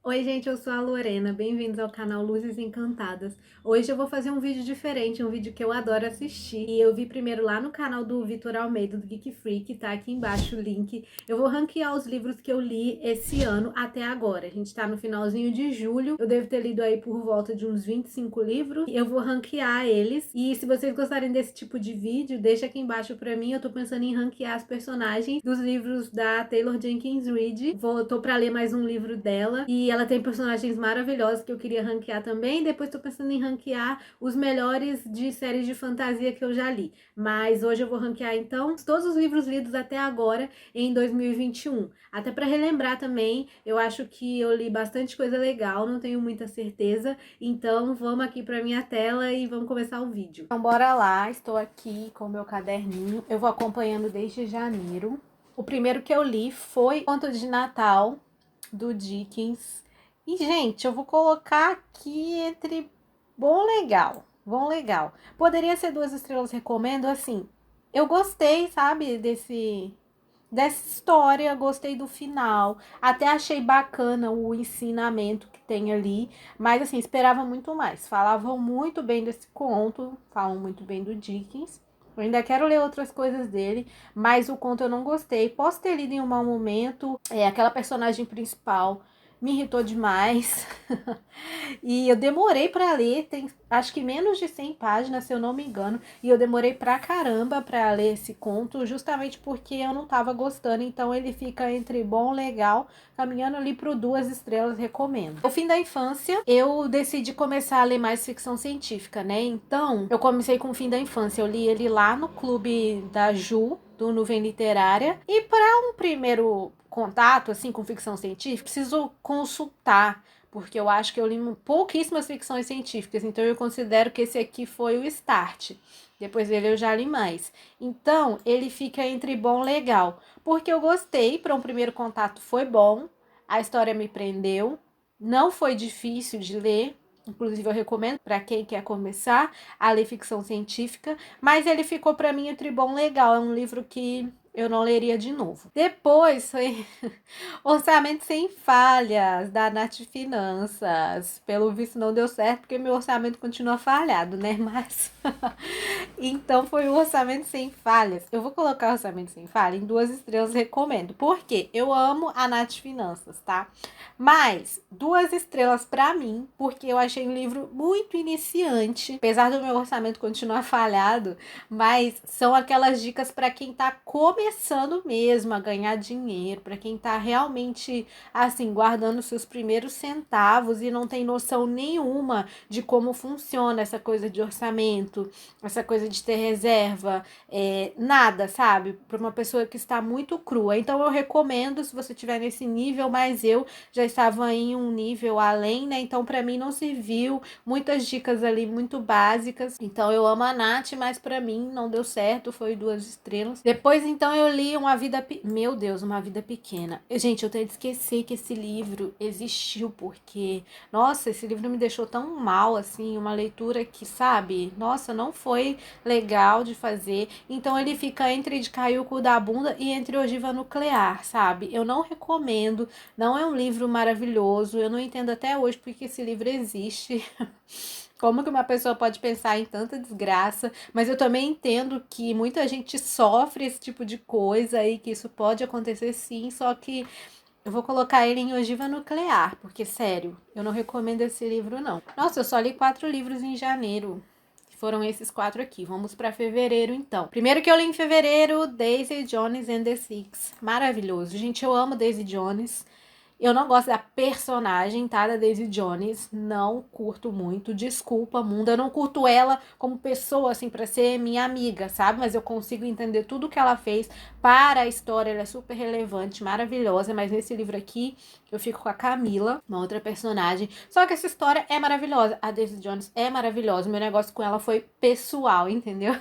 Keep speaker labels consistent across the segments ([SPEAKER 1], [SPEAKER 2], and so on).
[SPEAKER 1] Oi, gente, eu sou a Lorena. Bem-vindos ao canal Luzes Encantadas. Hoje eu vou fazer um vídeo diferente, um vídeo que eu adoro assistir. E eu vi primeiro lá no canal do Vitor Almeida, do Geek Freak, tá aqui embaixo o link. Eu vou ranquear os livros que eu li esse ano até agora. A gente tá no finalzinho de julho. Eu devo ter lido aí por volta de uns 25 livros. Eu vou ranquear eles. E se vocês gostarem desse tipo de vídeo, deixa aqui embaixo pra mim. Eu tô pensando em ranquear as personagens dos livros da Taylor Jenkins Reid. Tô pra ler mais um livro dela. E ela tem personagens maravilhosos que eu queria ranquear também. Depois tô pensando em ranquear os melhores de séries de fantasia que eu já li. Mas hoje eu vou ranquear então todos os livros lidos até agora em 2021. Até para relembrar também, eu acho que eu li bastante coisa legal, não tenho muita certeza. Então vamos aqui para minha tela e vamos começar o vídeo. Então bora lá, estou aqui com o meu caderninho. Eu vou acompanhando desde janeiro. O primeiro que eu li foi Conto de Natal, do Dickens. E, gente, eu vou colocar aqui entre bom, legal. Bom, legal. Poderia ser 2 estrelas, recomendo, assim. Eu gostei, sabe, dessa história, gostei do final. Até achei bacana o ensinamento que tem ali. Mas, assim, esperava muito mais. Falavam muito bem desse conto, falam muito bem do Dickens. Eu ainda quero ler outras coisas dele, mas o conto eu não gostei. Posso ter lido em um mau momento. Aquela personagem principal me irritou demais. E eu demorei para ler, tem acho que menos de 100 páginas, se eu não me engano, e eu demorei pra caramba para ler esse conto, justamente porque eu não tava gostando, então ele fica entre bom e legal, caminhando ali pro 2 estrelas, recomendo. O fim da infância, eu decidi começar a ler mais ficção científica, né? Então, eu comecei com o fim da infância, eu li ele lá no clube da Ju, do Nuvem Literária, e para um primeiro contato assim com ficção científica, preciso consultar, porque eu acho que eu li pouquíssimas ficções científicas, então eu considero que esse aqui foi o start. Depois dele eu já li mais. Então, ele fica entre bom e legal, porque eu gostei, para um primeiro contato foi bom, a história me prendeu, não foi difícil de ler, inclusive eu recomendo para quem quer começar a ler ficção científica, mas ele ficou para mim entre bom e legal, é um livro que eu não leria de novo. Depois foi Orçamento Sem Falhas, da Nath Finanças. Pelo visto não deu certo, porque meu orçamento continua falhado, né? Mas então foi o Orçamento Sem Falhas. Eu vou colocar o Orçamento Sem Falha em 2 estrelas, recomendo. Por quê? Eu amo a Nath Finanças, tá? Mas 2 estrelas pra mim, porque eu achei um livro muito iniciante, apesar do meu orçamento continuar falhado, mas são aquelas dicas para quem tá começando mesmo a ganhar dinheiro, para quem tá realmente assim, guardando seus primeiros centavos e não tem noção nenhuma de como funciona essa coisa de orçamento, essa coisa de ter reserva, nada, sabe? Para uma pessoa que está muito crua. Então eu recomendo se você estiver nesse nível, mas eu já estava em um nível além, né? Então para mim não serviu, muitas dicas ali muito básicas. Então eu amo a Nath, mas para mim não deu certo, foi 2 estrelas. Depois então eu li Meu Deus, Uma Vida Pequena. Gente, eu tenho que esquecer que esse livro existiu, porque nossa, esse livro me deixou tão mal, assim, uma leitura que, sabe, nossa, não foi legal de fazer. Então ele fica entre De Cair o Cu da Bunda e Entre Ogiva Nuclear, sabe? Eu não recomendo, não é um livro maravilhoso, eu não entendo até hoje porque esse livro existe. Como que uma pessoa pode pensar em tanta desgraça? Mas eu também entendo que muita gente sofre esse tipo de coisa e que isso pode acontecer sim, só que eu vou colocar ele em Ogiva Nuclear, porque, sério, eu não recomendo esse livro, não. Nossa, eu só li 4 livros em janeiro. Foram esses 4 aqui. Vamos para fevereiro, então. Primeiro que eu li em fevereiro, Daisy Jones and the Six. Maravilhoso. Gente, eu amo Daisy Jones. Eu não gosto da personagem, tá? Da Daisy Jones. Não curto muito. Desculpa, mundo. Eu não curto ela como pessoa, assim, pra ser minha amiga, sabe? Mas eu consigo entender tudo que ela fez para a história. Ela é super relevante, maravilhosa. Mas nesse livro aqui, eu fico com a Camila, uma outra personagem. Só que essa história é maravilhosa. A Daisy Jones é maravilhosa. Meu negócio com ela foi pessoal, entendeu?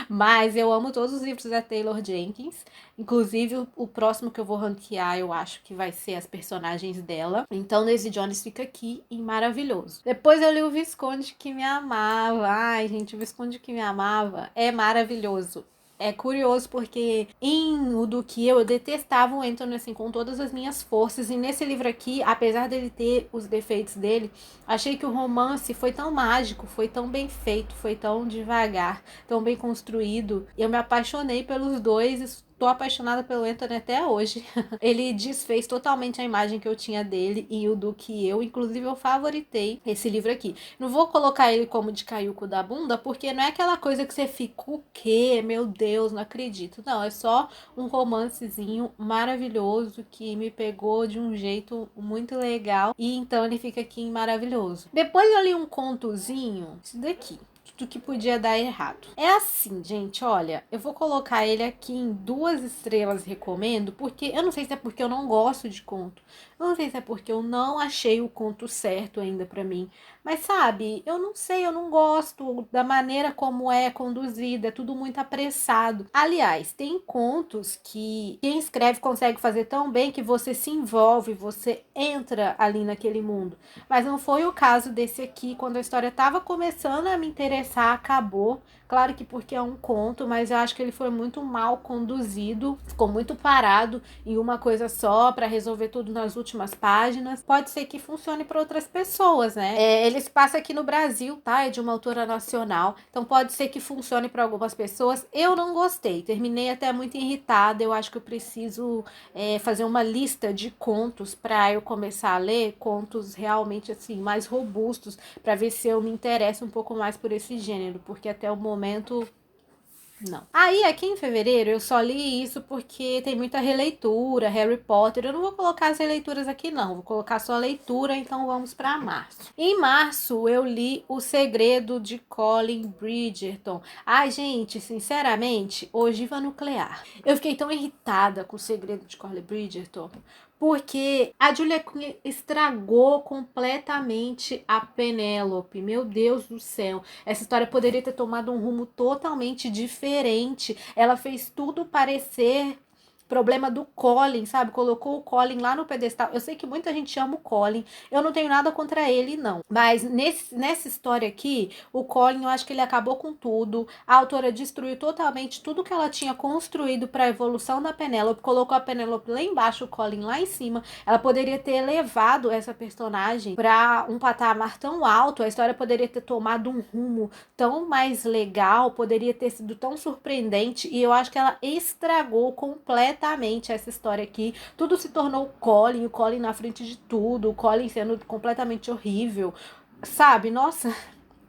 [SPEAKER 1] Mas eu amo todos os livros da Taylor Jenkins. Inclusive, o próximo que eu vou ranquear, eu acho que vai ser as personagens dela. Então, Daisy Jones fica aqui em maravilhoso. Depois eu li O Visconde que Me Amava. Ai, gente, O Visconde que Me Amava é maravilhoso. É curioso porque em O Do Que eu detestava o Anthony assim com todas as minhas forças, e nesse livro aqui, apesar dele ter os defeitos dele, achei que o romance foi tão mágico, foi tão bem feito, foi tão devagar, tão bem construído. Eu me apaixonei pelos dois. Tô apaixonada pelo Anthony até hoje. Ele desfez totalmente a imagem que eu tinha dele e o Do Que eu. Inclusive, eu favoritei esse livro aqui. Não vou colocar ele como de cair o cu da bunda, porque não é aquela coisa que você fica, o quê? Meu Deus, não acredito. Não, é só um romancezinho maravilhoso que me pegou de um jeito muito legal. E então ele fica aqui em maravilhoso. Depois eu li um contozinho, isso daqui, do que podia dar errado. É assim, gente, olha, eu vou colocar ele aqui em 2 estrelas, recomendo, porque eu não sei se é porque eu não gosto de conto, eu não sei se é porque eu não achei o conto certo ainda pra mim, mas sabe, eu não sei, eu não gosto da maneira como é conduzida, é tudo muito apressado. Aliás, tem contos que quem escreve consegue fazer tão bem que você se envolve, você entra ali naquele mundo. Mas não foi o caso desse aqui. Quando a história estava começando a me interessar, acabou. Claro que porque é um conto, mas eu acho que ele foi muito mal conduzido, ficou muito parado em uma coisa só para resolver tudo nas últimas páginas. Pode ser que funcione para outras pessoas, né? Ele se passa aqui no Brasil, tá? É de uma autora nacional, então pode ser que funcione para algumas pessoas. Eu não gostei, terminei até muito irritada. Eu acho que eu preciso fazer uma lista de contos para eu começar a ler contos realmente assim mais robustos, para ver se eu me interesso um pouco mais por esse gênero, porque até o momento não. Aí aqui em fevereiro eu só li isso porque tem muita releitura, Harry Potter. Eu não vou colocar as releituras aqui não, vou colocar só a leitura, então vamos para março. Em março eu li O Segredo de Colin Bridgerton. Ai, gente, sinceramente, ogiva nuclear. Eu fiquei tão irritada com O Segredo de Colin Bridgerton, porque a Julia Quinn estragou completamente a Penélope. Meu Deus do céu. Essa história poderia ter tomado um rumo totalmente diferente. Ela fez tudo parecer problema do Colin, sabe? Colocou o Colin lá no pedestal. Eu sei que muita gente ama o Colin. Eu não tenho nada contra ele, não. Mas nessa história aqui, o Colin, eu acho que ele acabou com tudo. A autora destruiu totalmente tudo que ela tinha construído para a evolução da Penélope. Colocou a Penélope lá embaixo, o Colin lá em cima. Ela poderia ter elevado essa personagem para um patamar tão alto. A história poderia ter tomado um rumo tão mais legal. Poderia ter sido tão surpreendente. E eu acho que ela estragou completamente essa história aqui. Tudo se tornou o Colin na frente de tudo, o Colin sendo completamente horrível, sabe? Nossa,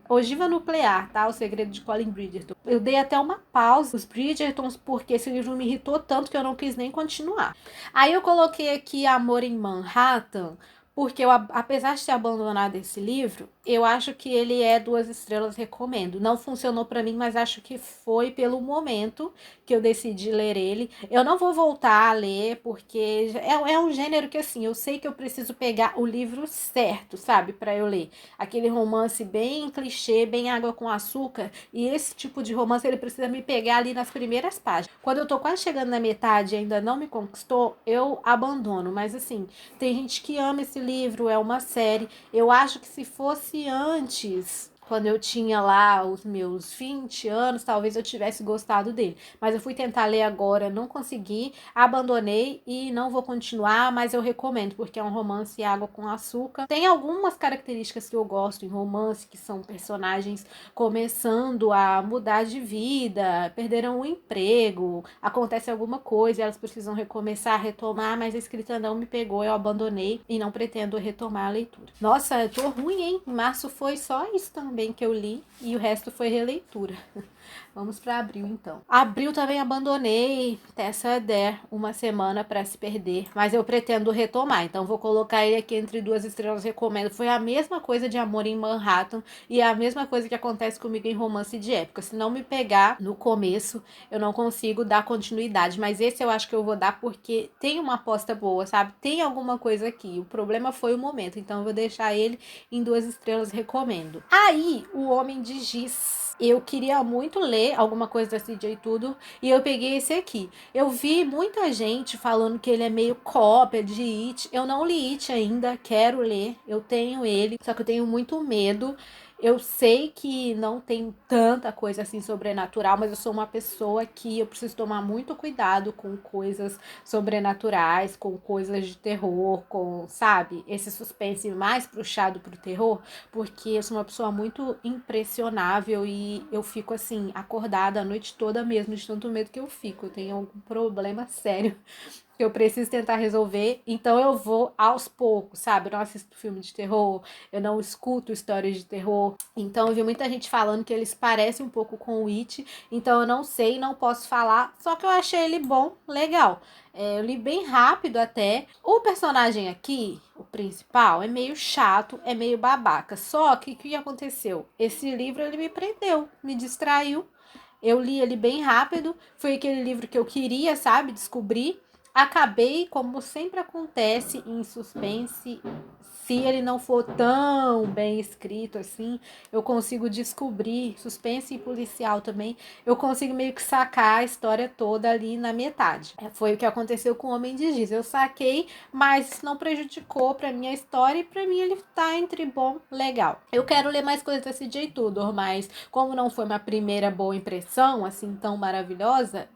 [SPEAKER 1] ogiva nuclear, tá? O Segredo de Colin Bridgerton. Eu dei até uma pausa os Bridgertons porque esse livro me irritou tanto que eu não quis nem continuar. Aí eu coloquei aqui Amor em Manhattan, porque eu, apesar de ter abandonado esse livro, eu acho que ele é 2 estrelas, recomendo. Não funcionou pra mim, mas acho que foi pelo momento que eu decidi ler ele. Eu não vou voltar a ler, porque é um gênero que, assim, eu sei que eu preciso pegar o livro certo, sabe, pra eu ler. Aquele romance bem clichê, bem água com açúcar, e esse tipo de romance, ele precisa me pegar ali nas primeiras páginas. Quando eu tô quase chegando na metade e ainda não me conquistou, eu abandono. Mas, assim, tem gente que ama esse livro, é uma série. Eu acho que se fosse antes, quando eu tinha lá os meus 20 anos, talvez eu tivesse gostado dele. Mas eu fui tentar ler agora, não consegui, abandonei e não vou continuar, mas eu recomendo, porque é um romance água com açúcar. Tem algumas características que eu gosto em romance, que são personagens começando a mudar de vida, perderam o emprego, acontece alguma coisa e elas precisam recomeçar, retomar, mas a escrita não me pegou, eu abandonei e não pretendo retomar a leitura. Nossa, eu tô ruim, hein? Em março foi só isso também que eu li e o resto foi releitura. Vamos para abril, então. Abril também abandonei Tessa Adair uma semana para se perder, mas eu pretendo retomar, então vou colocar ele aqui entre 2 estrelas, recomendo. Foi a mesma coisa de Amor em Manhattan e é a mesma coisa que acontece comigo em romance de época. Se não me pegar no começo, eu não consigo dar continuidade, mas esse eu acho que eu vou dar porque tem uma aposta boa, sabe? Tem alguma coisa aqui. O problema foi o momento, então eu vou deixar ele em 2 estrelas, recomendo. Aí, O Homem de Giz. Eu queria muito ler alguma coisa da CJ Tudor e eu peguei esse aqui. Eu vi muita gente falando que ele é meio cópia de It. Eu não li It ainda, quero ler, eu tenho ele, só que eu tenho muito medo. Eu sei que não tem tanta coisa assim sobrenatural, mas eu sou uma pessoa que eu preciso tomar muito cuidado com coisas sobrenaturais, com coisas de terror, com, sabe, esse suspense mais puxado pro terror, porque eu sou uma pessoa muito impressionável e eu fico assim, acordada a noite toda mesmo, de tanto medo que eu fico. Eu tenho algum problema sério que eu preciso tentar resolver, então eu vou aos poucos, sabe? Eu não assisto filme de terror, eu não escuto histórias de terror, então eu vi muita gente falando que eles parecem um pouco com o It, então eu não sei, não posso falar, só que eu achei ele bom, legal. Eu li bem rápido até. O personagem aqui, o principal, é meio chato, é meio babaca, só que o que aconteceu? Esse livro ele me prendeu, me distraiu. Eu li ele bem rápido, foi aquele livro que eu queria, sabe, descobrir. Acabei, como sempre acontece em suspense, se ele não for tão bem escrito assim, eu consigo descobrir, suspense e policial também, eu consigo meio que sacar a história toda ali na metade. Foi o que aconteceu com o Homem de Giz. Eu saquei, mas isso não prejudicou pra minha história e pra mim ele tá entre bom, legal. Eu quero ler mais coisas desse CJ Tudor, mas como não foi uma primeira boa impressão, assim, tão maravilhosa,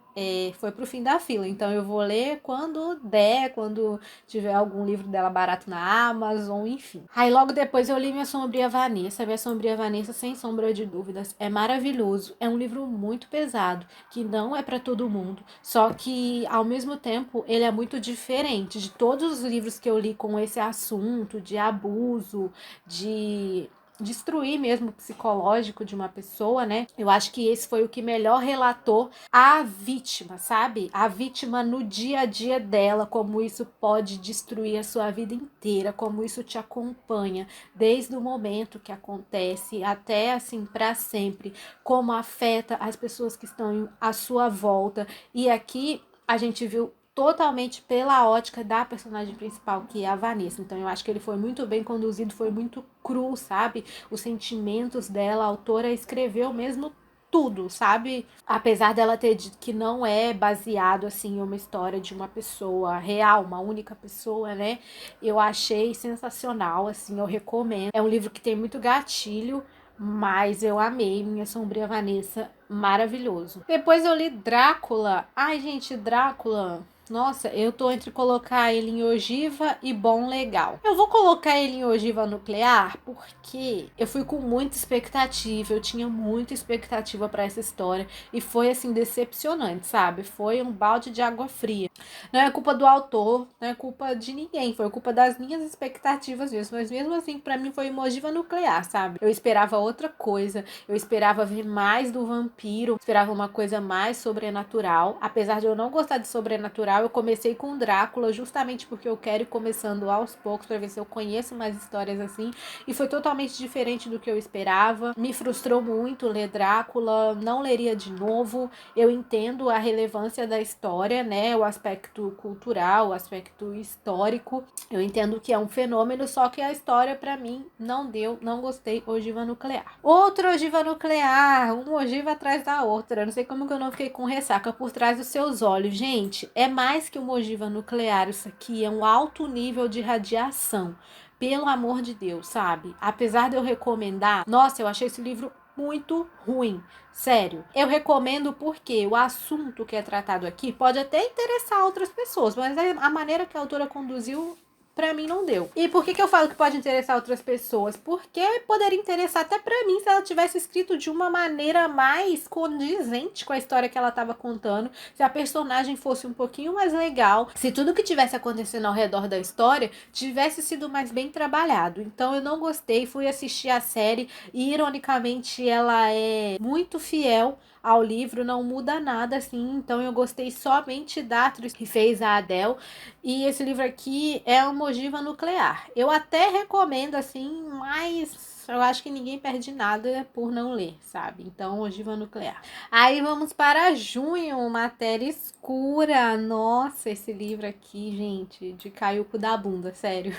[SPEAKER 1] foi pro fim da fila. Então eu vou ler quando der, quando tiver algum livro dela barato na Amazon, enfim. Aí logo depois eu li Minha Sombria Vanessa. Minha Sombria Vanessa, sem sombra de dúvidas, é maravilhoso. É um livro muito pesado, que não é para todo mundo. Só que, ao mesmo tempo, ele é muito diferente de todos os livros que eu li com esse assunto de abuso, de destruir mesmo o psicológico de uma pessoa, né? Eu acho que esse foi o que melhor relatou a vítima, sabe? A vítima no dia a dia dela, como isso pode destruir a sua vida inteira, como isso te acompanha desde o momento que acontece até assim para sempre, como afeta as pessoas que estão à sua volta. E aqui a gente viu totalmente pela ótica da personagem principal, que é a Vanessa. Então eu acho que ele foi muito bem conduzido, foi muito cru, sabe? Os sentimentos dela, a autora escreveu mesmo tudo, sabe? Apesar dela ter dito que não é baseado assim em uma história de uma pessoa real, uma única pessoa, né? Eu achei sensacional, assim, eu recomendo. É um livro que tem muito gatilho, mas eu amei Minha Sombria Vanessa, maravilhoso. Depois eu li Drácula. Ai, gente, Drácula. Nossa, eu tô entre colocar ele em ogiva e bom legal. Eu vou colocar ele em ogiva nuclear porque eu fui com muita expectativa, eu tinha muita expectativa para essa história e foi assim decepcionante, sabe? Foi um balde de água fria. Não é culpa do autor, não é culpa de ninguém, foi culpa das minhas expectativas mesmo, mas mesmo assim para mim foi uma ogiva nuclear, sabe? Eu esperava outra coisa, eu esperava ver mais do vampiro, esperava uma coisa mais sobrenatural, apesar de eu não gostar de sobrenatural. Eu comecei com Drácula justamente porque eu quero ir começando aos poucos para ver se eu conheço mais histórias assim, e foi totalmente diferente do que eu esperava. Me frustrou muito ler Drácula, não leria de novo. Eu entendo a relevância da história, né, o aspecto cultural, o aspecto histórico. Eu entendo que é um fenômeno, só que a história para mim não deu, não gostei. Ogiva nuclear. Outra ogiva nuclear, uma ogiva atrás da outra. Eu não sei como que eu não fiquei com ressaca. Por Trás dos Seus Olhos. Gente, é mais que uma ogiva nuclear. Isso aqui é um alto nível de radiação. Pelo amor de Deus, sabe? Apesar de eu recomendar, nossa, eu achei esse livro muito ruim. Sério. Eu recomendo porque o assunto que é tratado aqui pode até interessar outras pessoas, mas a maneira que a autora conduziu, pra mim não deu. E por que eu falo que pode interessar outras pessoas? Porque poderia interessar até pra mim se ela tivesse escrito de uma maneira mais condizente com a história que ela tava contando, se a personagem fosse um pouquinho mais legal, se tudo que tivesse acontecendo ao redor da história tivesse sido mais bem trabalhado. Então eu não gostei, fui assistir a série e ironicamente ela é muito fiel ao livro, não muda nada assim, então eu gostei somente da atriz que fez a Adele. E esse livro aqui é uma ogiva nuclear. Eu até recomendo assim, mas eu acho que ninguém perde nada por não ler, sabe? Então, ogiva nuclear. Aí vamos para junho, Matéria Escura. Nossa, esse livro aqui, gente, de cair o cu da bunda, sério.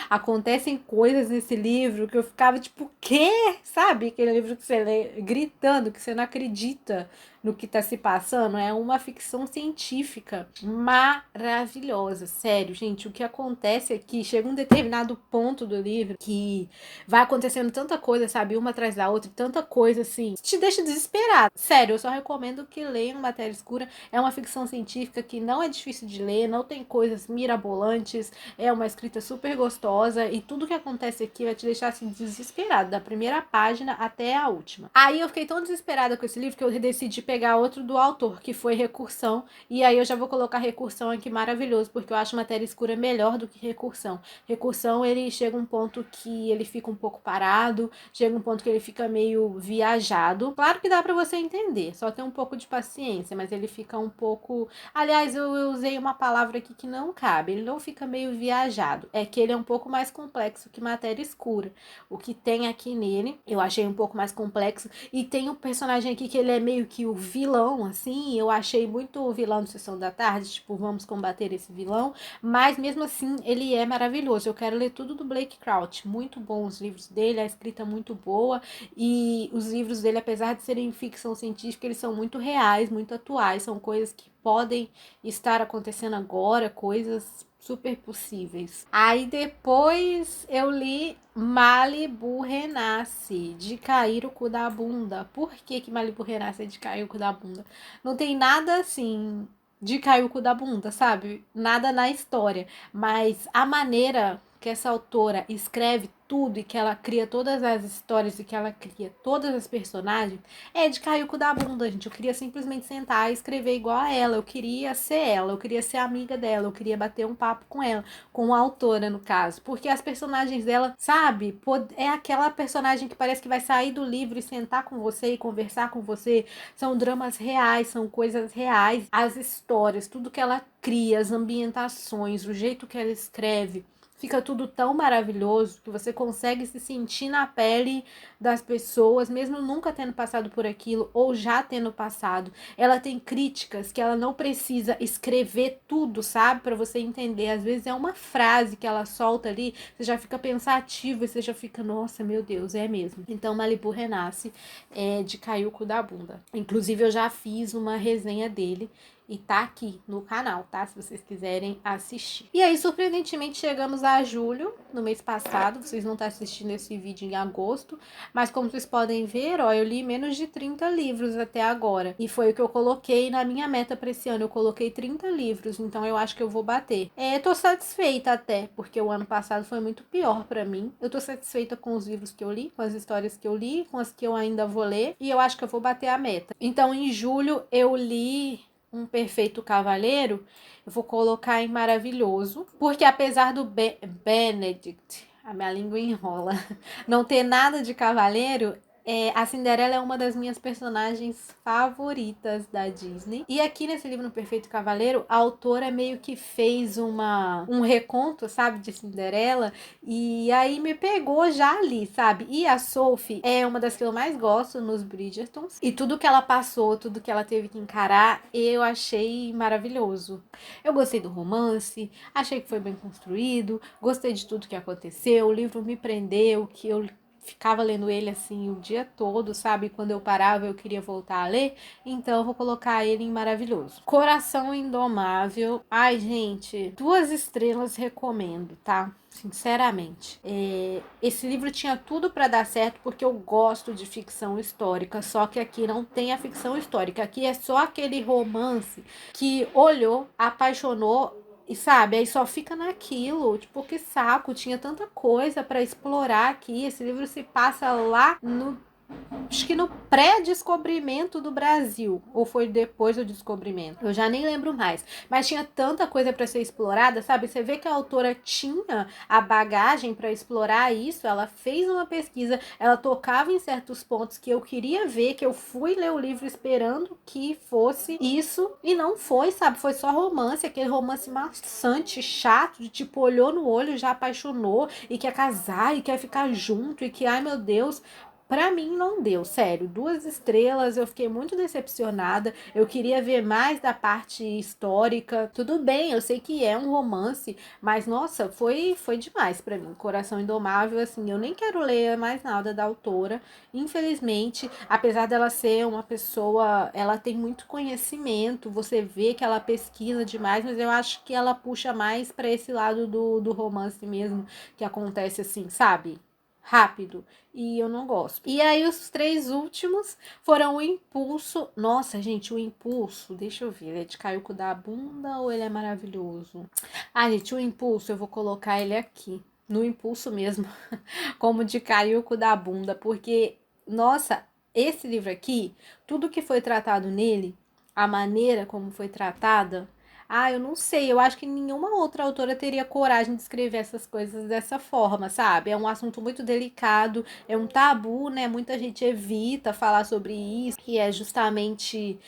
[SPEAKER 1] Acontecem coisas nesse livro que eu ficava tipo, quê? Sabe? Aquele livro que você lê gritando, que você não acredita no que tá se passando. É uma ficção científica maravilhosa, sério, gente. O que acontece aqui, chega um determinado ponto do livro que vai acontecendo acontecendo tanta coisa, sabe? Uma atrás da outra, tanta coisa, assim, te deixa desesperado. Sério, eu só recomendo que leiam Matéria Escura. É uma ficção científica que não é difícil de ler, não tem coisas mirabolantes, é uma escrita super gostosa e tudo que acontece aqui vai te deixar, assim, desesperado, da primeira página até a última. Aí eu fiquei tão desesperada com esse livro que eu decidi pegar outro do autor, que foi Recursão, e aí eu já vou colocar Recursão aqui maravilhoso, porque eu acho Matéria Escura melhor do que Recursão. Recursão, ele chega um ponto que ele fica um pouco parado, chega um ponto que ele fica meio viajado. Claro que dá pra você entender, só tem um pouco de paciência, mas ele fica um pouco... Aliás, eu usei uma palavra aqui que não cabe, ele não fica meio viajado, é que ele é um pouco mais complexo que Matéria Escura. O que tem aqui nele, eu achei um pouco mais complexo, e tem um personagem aqui que ele é meio que o vilão, assim, eu achei muito o vilão de Sessão da Tarde, tipo, vamos combater esse vilão, mas mesmo assim ele é maravilhoso. Eu quero ler tudo do Blake Crouch, muito bom os livros dele, a escrita muito boa, e os livros dele, apesar de serem ficção científica, eles são muito reais, muito atuais, são coisas que podem estar acontecendo agora, coisas super possíveis. Aí depois eu li Malibu Renasce, de cair o cu da bunda. Por que Malibu Renasce é de cair o cu da bunda? Não tem nada assim de cair o cu da bunda, sabe? Nada na história, mas a maneira que essa autora escreve tudo e que ela cria todas as histórias e que ela cria todas as personagens é de cair o cu da bunda, gente. Eu queria simplesmente sentar e escrever igual a ela, eu queria ser ela, eu queria ser amiga dela, eu queria bater um papo com ela, com a autora no caso, porque as personagens dela, sabe, é aquela personagem que parece que vai sair do livro e sentar com você e conversar com você, são dramas reais, são coisas reais, as histórias, tudo que ela cria, as ambientações, o jeito que ela escreve, fica tudo tão maravilhoso que você consegue se sentir na pele das pessoas, mesmo nunca tendo passado por aquilo ou já tendo passado. Ela tem críticas que ela não precisa escrever tudo, sabe? Para você entender. Às vezes é uma frase que ela solta ali, você já fica pensativo e você já fica, nossa, meu Deus, é mesmo. Então, Malibu Renasce é de cair o cu da bunda. Inclusive, eu já fiz uma resenha dele e tá aqui no canal, tá? Se vocês quiserem assistir. E aí, surpreendentemente, chegamos a julho, no mês passado. Vocês vão estar assistindo esse vídeo em agosto. Mas como vocês podem ver, ó, eu li menos de 30 livros até agora. E foi o que eu coloquei na minha meta para esse ano. Eu coloquei 30 livros, então eu acho que eu vou bater. Tô satisfeita até, porque o ano passado foi muito pior para mim. Eu tô satisfeita com os livros que eu li, com as histórias que eu li, com as que eu ainda vou ler. E eu acho que eu vou bater a meta. Então, em julho, eu li Um Perfeito Cavaleiro, eu vou colocar em maravilhoso, porque apesar do Benedict, a minha língua enrola, não ter nada de cavaleiro, a Cinderela é uma das minhas personagens favoritas da Disney. E aqui nesse livro No Perfeito Cavaleiro, a autora meio que fez um reconto, sabe, de Cinderela. E aí me pegou já ali, sabe? E a Sophie é uma das que eu mais gosto nos Bridgertons. E tudo que ela passou, tudo que ela teve que encarar, eu achei maravilhoso. Eu gostei do romance, achei que foi bem construído, gostei de tudo que aconteceu, o livro me prendeu, que eu ficava lendo ele assim o dia todo, sabe? Quando eu parava eu queria voltar a ler, então eu vou colocar ele em maravilhoso. Coração Indomável, ai gente, 2 estrelas recomendo, tá? Sinceramente, esse livro tinha tudo para dar certo porque eu gosto de ficção histórica, só que aqui não tem a ficção histórica, aqui é só aquele romance que olhou, apaixonou e sabe, aí só fica naquilo, tipo, que saco, tinha tanta coisa para explorar aqui. Esse livro se passa lá no, acho que no pré-descobrimento do Brasil, ou foi depois do descobrimento, eu já nem lembro mais, mas tinha tanta coisa para ser explorada, sabe? Você vê que a autora tinha a bagagem para explorar isso, ela fez uma pesquisa, ela tocava em certos pontos que eu queria ver, que eu fui ler o livro esperando que fosse isso, e não foi, sabe? Foi só romance, aquele romance maçante, chato, de tipo, olhou no olho, já apaixonou, e quer casar, e quer ficar junto, e que, ai meu Deus... Pra mim não deu, sério, 2 estrelas, eu fiquei muito decepcionada, eu queria ver mais da parte histórica, tudo bem, eu sei que é um romance, mas nossa, foi demais pra mim, Coração Indomável, assim, eu nem quero ler mais nada da autora, infelizmente, apesar dela ser uma pessoa, ela tem muito conhecimento, você vê que ela pesquisa demais, mas eu acho que ela puxa mais pra esse lado do romance mesmo, que acontece assim, sabe? rápido e eu não gosto. E aí os 3 últimos foram o Impulso. Nossa, gente, o Impulso, deixa eu ver, ele é de cair o cu da bunda ou ele é maravilhoso? Ah, gente, o Impulso, eu vou colocar ele aqui, no Impulso mesmo, como de cair o cu da bunda, porque, nossa, esse livro aqui, tudo que foi tratado nele, a maneira como foi tratada, eu não sei, eu acho que nenhuma outra autora teria coragem de escrever essas coisas dessa forma, sabe? É um assunto muito delicado, é um tabu, né? Muita gente evita falar sobre isso, que é justamente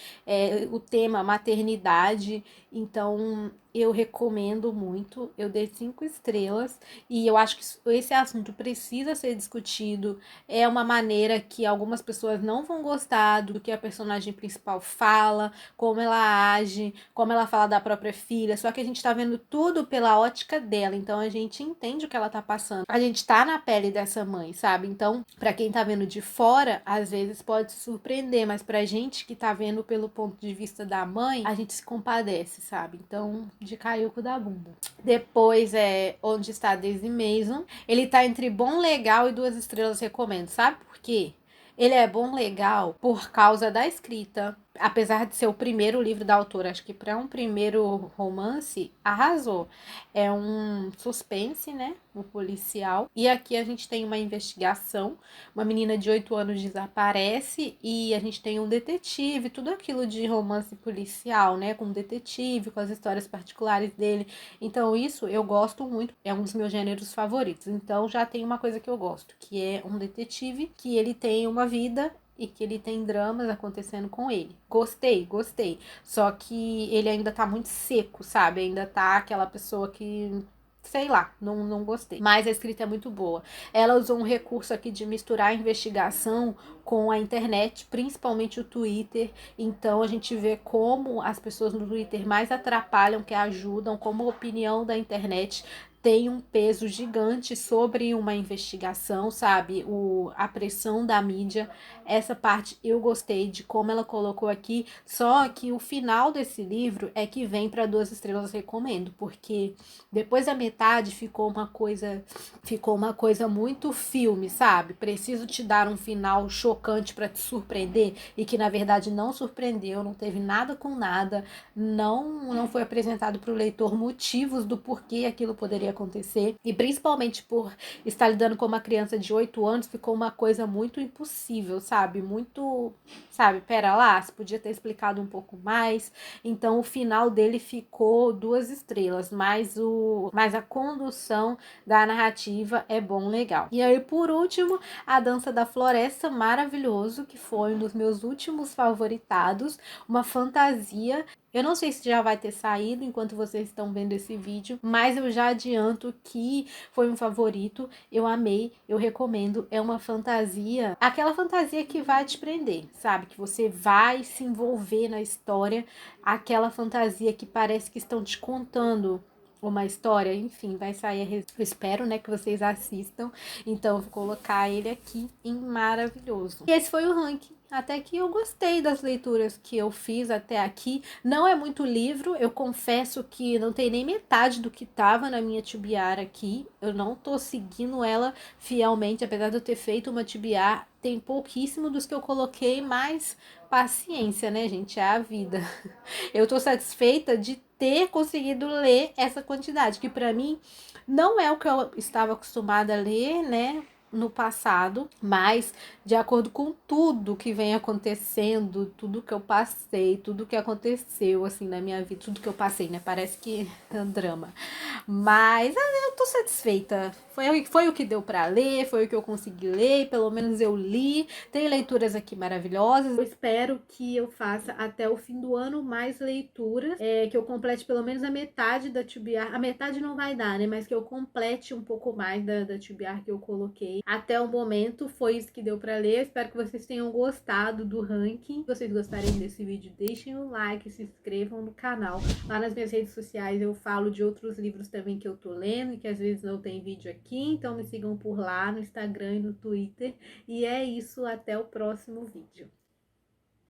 [SPEAKER 1] o tema maternidade. Então, eu recomendo muito, eu dei 5 estrelas e eu acho que esse assunto precisa ser discutido. É uma maneira que algumas pessoas não vão gostar do que a personagem principal fala, como ela age, como ela fala da própria filha, só que a gente tá vendo tudo pela ótica dela, então a gente entende o que ela tá passando. A gente tá na pele dessa mãe, sabe? Então, pra quem tá vendo de fora, às vezes pode se surpreender, mas pra gente que tá vendo pelo ponto de vista da mãe, a gente se compadece, sabe? Então, de cair o cu da bunda. Depois é Onde Está Daisy Mason. Ele tá entre bom, legal e 2 estrelas, recomendo. Sabe por quê? Ele é bom, legal por causa da escrita. Apesar de ser o primeiro livro da autora, acho que para um primeiro romance, arrasou. É um suspense, né? Um policial. E aqui a gente tem uma investigação. Uma menina de 8 anos desaparece e a gente tem um detetive, tudo aquilo de romance policial, né? Com um detetive, com as histórias particulares dele. Então, isso eu gosto muito, é um dos meus gêneros favoritos. Então, já tem uma coisa que eu gosto, que é um detetive que ele tem uma vida e que ele tem dramas acontecendo com ele. Gostei, gostei. Só que ele ainda tá muito seco, sabe? Ainda tá aquela pessoa que sei lá, não gostei. Mas a escrita é muito boa. Ela usou um recurso aqui de misturar a investigação com a internet, principalmente o Twitter. Então a gente vê como as pessoas no Twitter mais atrapalham que ajudam, como a opinião da internet tem um peso gigante sobre uma investigação, sabe? A pressão da mídia. Essa parte eu gostei de como ela colocou aqui. Só que o final desse livro é que vem para 2 estrelas, recomendo, porque depois da metade ficou uma coisa muito filme, sabe? Preciso te dar um final chocante para te surpreender e que na verdade não surpreendeu, não teve nada com nada, não foi apresentado para o leitor motivos do porquê aquilo poderia acontecer e principalmente por estar lidando com uma criança de 8 anos, ficou uma coisa muito impossível, sabe? Muito, sabe? Pera lá, se podia ter explicado um pouco mais. Então o final dele ficou 2 estrelas, mas a condução da narrativa é bom, legal. E aí, por último, A Dança da Floresta, maravilhoso, que foi um dos meus últimos favoritados, uma fantasia. Eu não sei se já vai ter saído enquanto vocês estão vendo esse vídeo, mas eu já adianto que foi um favorito, eu amei, eu recomendo, é uma fantasia, aquela fantasia que vai te prender, sabe? Que você vai se envolver na história, aquela fantasia que parece que estão te contando uma história, enfim, vai sair, eu espero, né, que vocês assistam, então eu vou colocar ele aqui em maravilhoso. E esse foi o ranking. Até que eu gostei das leituras que eu fiz até aqui. Não é muito livro, eu confesso que não tem nem metade do que tava na minha TBR aqui. Eu não tô seguindo ela fielmente, apesar de eu ter feito uma TBR. Tem pouquíssimo dos que eu coloquei, mas paciência, né, gente? É a vida. Eu tô satisfeita de ter conseguido ler essa quantidade, que para mim não é o que eu estava acostumada a ler, né? No passado, mas de acordo com tudo que vem acontecendo, tudo que eu passei, tudo que aconteceu assim na minha vida, tudo que eu passei, né? Parece que é um drama. Mas eu tô satisfeita. Foi o que deu para ler, foi o que eu consegui ler, pelo menos eu li. Tem leituras aqui maravilhosas. Eu espero que eu faça até o fim do ano mais leituras, que eu complete pelo menos a metade da TBR. A metade não vai dar, né? Mas que eu complete um pouco mais da TBR que eu coloquei. Até o momento foi isso que deu para ler. Eu espero que vocês tenham gostado do ranking. Se vocês gostarem desse vídeo, deixem o like, se inscrevam no canal. Lá nas minhas redes sociais eu falo de outros livros também que eu tô lendo e que às vezes não tem vídeo aqui, então me sigam por lá no Instagram e no Twitter. E é isso, até o próximo vídeo.